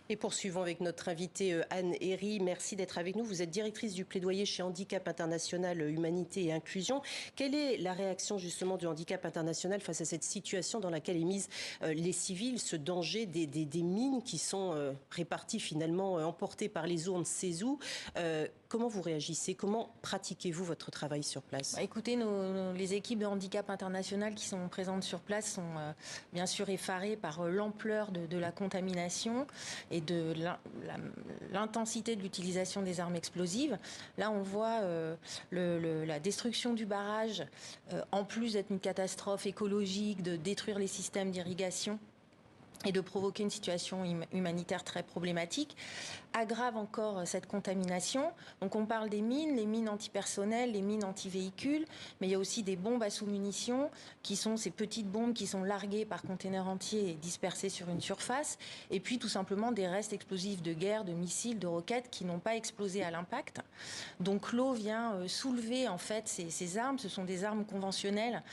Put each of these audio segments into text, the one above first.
Et poursuivons avec notre invitée Anne Herry. Merci d'être avec nous. Vous êtes directrice du plaidoyer chez Handicap International Humanité et Inclusion. Quelle est la réaction justement du Handicap International face à cette situation dans laquelle est mise les civils, ce danger des mines qui sont réparties finalement, emportées par les eaux, on ne sait où. Comment vous réagissez? Comment pratiquez-vous votre travail sur place? Écoutez, les équipes de Handicap International qui sont présentes sur place sont bien sûr effarées par l'ampleur de la contamination et de l'intensité de l'utilisation des armes explosives. Là, on voit la destruction du barrage, en plus d'être une catastrophe écologique, de détruire les systèmes d'irrigation et de provoquer une situation humanitaire très problématique, aggrave encore cette contamination. Donc on parle des mines, les mines antipersonnelles, les mines anti-véhicules, mais il y a aussi des bombes à sous-munitions, qui sont ces petites bombes qui sont larguées par containers entiers et dispersées sur une surface, et puis tout simplement des restes explosifs de guerre, de missiles, de roquettes qui n'ont pas explosé à l'impact. Donc l'eau vient soulever en fait ces armes. Ce sont des armes conventionnelles,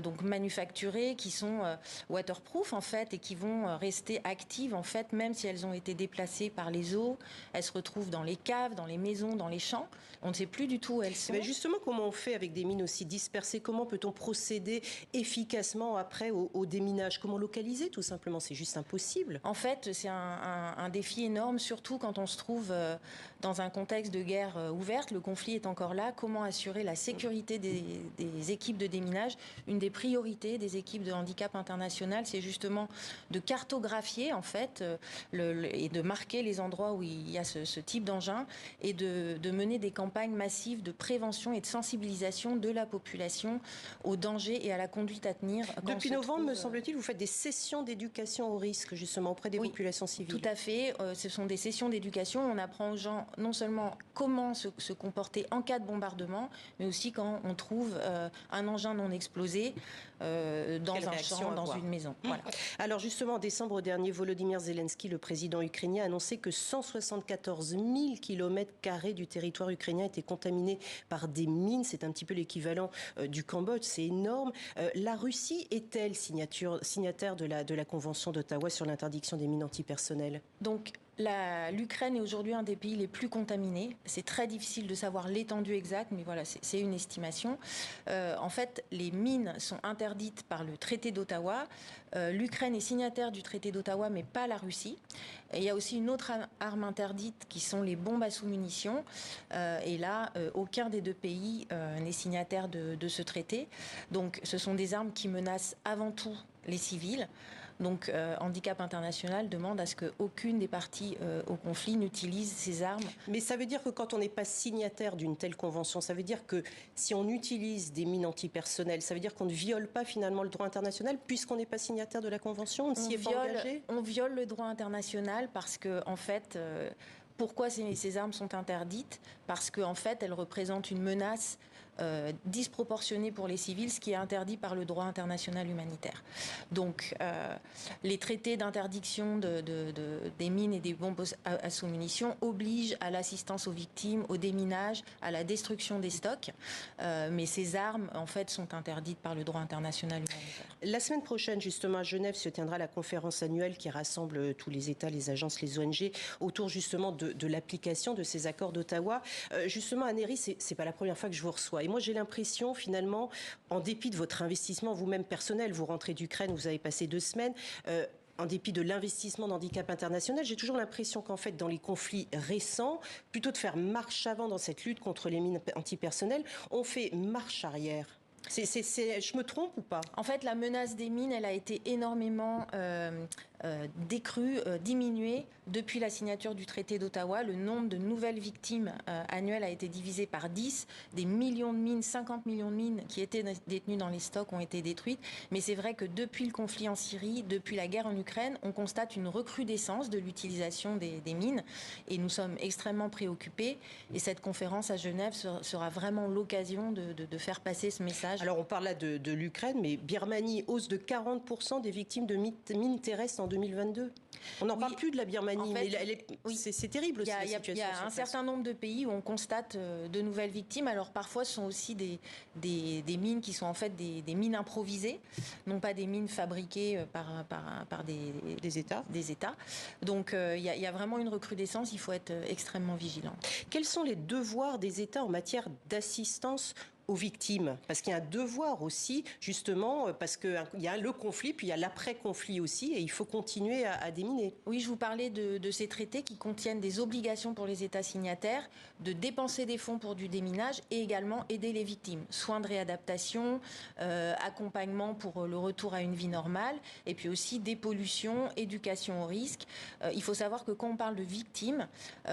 donc manufacturées, qui sont waterproof en fait, et qui vont rester actives en fait, même si elles ont été déplacées par les eaux. Elles se retrouvent dans les caves, dans les maisons, dans les champs. On ne sait plus du tout où elles sont. Mais justement, comment on fait avec des mines aussi dispersées? Comment peut-on procéder efficacement après au déminage? Comment localiser tout simplement? C'est juste impossible. En fait, c'est un défi énorme, surtout quand on se trouve dans un contexte de guerre ouverte. Le conflit est encore là. Comment assurer la sécurité des équipes de déminage? Une des priorités des équipes de Handicap International, c'est justement de cartographier en fait et de marquer les endroits où il y a ce type d'engin et de mener des campagnes massives de prévention et de sensibilisation de la population aux dangers et à la conduite à tenir. Depuis novembre, me semble-t-il, vous faites des sessions d'éducation au risque justement auprès des populations civiles. Tout à fait. Ce sont des sessions d'éducation. On apprend aux gens non seulement comment se comporter en cas de bombardement, mais aussi quand on trouve un engin non explosé dans un champ, dans une maison. Voilà. Alors justement, en décembre dernier, Volodymyr Zelensky, le président ukrainien, a annoncé que 174 000 km² du territoire ukrainien étaient contaminés par des mines. C'est un petit peu l'équivalent du Cambodge, c'est énorme. La Russie est-elle signataire de la Convention d'Ottawa sur l'interdiction des mines antipersonnelles? Donc, l'Ukraine est aujourd'hui un des pays les plus contaminés. C'est très difficile de savoir l'étendue exacte, mais voilà, c'est une estimation. En fait, les mines sont interdites par le traité d'Ottawa. L'Ukraine est signataire du traité d'Ottawa, mais pas la Russie. Et il y a aussi une autre arme interdite qui sont les bombes à sous-munitions. Et là, aucun des deux pays n'est signataire de ce traité. Donc, ce sont des armes qui menacent avant tout les civils. Donc, Handicap International demande à ce qu'aucune des parties au conflit n'utilise ces armes. Mais ça veut dire que quand on n'est pas signataire d'une telle convention, ça veut dire que si on utilise des mines antipersonnelles, ça veut dire qu'on ne viole pas finalement le droit international puisqu'on n'est pas signataire de la convention, on ne s'y est pas engagé? On viole le droit international parce que, en fait, pourquoi ces armes sont interdites? Parce qu'en fait, elles représentent une menace disproportionnée pour les civils, ce qui est interdit par le droit international humanitaire. Donc, les traités d'interdiction des mines et des bombes à sous-munitions obligent à l'assistance aux victimes, au déminage, à la destruction des stocks. Mais ces armes, en fait, sont interdites par le droit international humanitaire. La semaine prochaine, justement, à Genève, se tiendra la conférence annuelle qui rassemble tous les États, les agences, les ONG, autour justement de l'application de ces accords d'Ottawa. Justement, Anne Herry, c'est pas la première fois que je vous reçois. Et moi, j'ai l'impression, finalement, en dépit de votre investissement vous-même personnel, vous rentrez d'Ukraine, vous avez passé 2 semaines, en dépit de l'investissement d'Handicap International, j'ai toujours l'impression qu'en fait, dans les conflits récents, plutôt de faire marche avant dans cette lutte contre les mines antipersonnelles, on fait marche arrière. Je me trompe ou pas? En fait, la menace des mines, elle a été énormément décrue, diminuée depuis la signature du traité d'Ottawa. Le nombre de nouvelles victimes annuelles a été divisé par 10. Des millions de mines, 50 millions de mines qui étaient détenues dans les stocks ont été détruites. Mais c'est vrai que depuis le conflit en Syrie, depuis la guerre en Ukraine, on constate une recrudescence de l'utilisation des mines. Et nous sommes extrêmement préoccupés. Et cette conférence à Genève sera vraiment l'occasion de faire passer ce message. Alors on parle là de l'Ukraine, mais Birmanie, hausse de 40% des victimes de mines terrestres en 2022. On n'en parle plus de la Birmanie, en fait, mais c'est terrible aussi la situation. Il y a un certain nombre de pays où on constate de nouvelles victimes. Alors parfois, ce sont aussi des mines qui sont en fait des mines improvisées, non pas des mines fabriquées par des États. Donc il y a vraiment une recrudescence, il faut être extrêmement vigilant. Quels sont les devoirs des États en matière d'assistance aux victimes? Parce qu'il y a un devoir aussi, justement, parce qu'il y a le conflit, puis il y a l'après-conflit aussi, et il faut continuer à déminer. Oui, je vous parlais de ces traités qui contiennent des obligations pour les États signataires de dépenser des fonds pour du déminage et également aider les victimes. Soins de réadaptation, accompagnement pour le retour à une vie normale, et puis aussi dépollution, éducation au risque. Il faut savoir que quand on parle de victimes,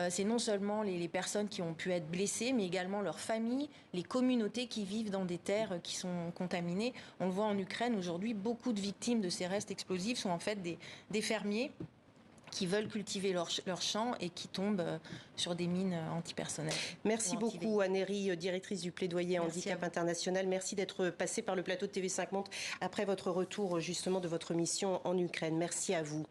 c'est non seulement les personnes qui ont pu être blessées, mais également leurs familles, les communautés qui vivent dans des terres qui sont contaminées. On le voit en Ukraine aujourd'hui, beaucoup de victimes de ces restes explosifs sont en fait des fermiers qui veulent cultiver leurs champs et qui tombent sur des mines antipersonnelles. Merci beaucoup Anne-Héry, directrice du plaidoyer Handicap International. Merci d'être passée par le plateau de TV5 Monde après votre retour justement de votre mission en Ukraine. Merci à vous.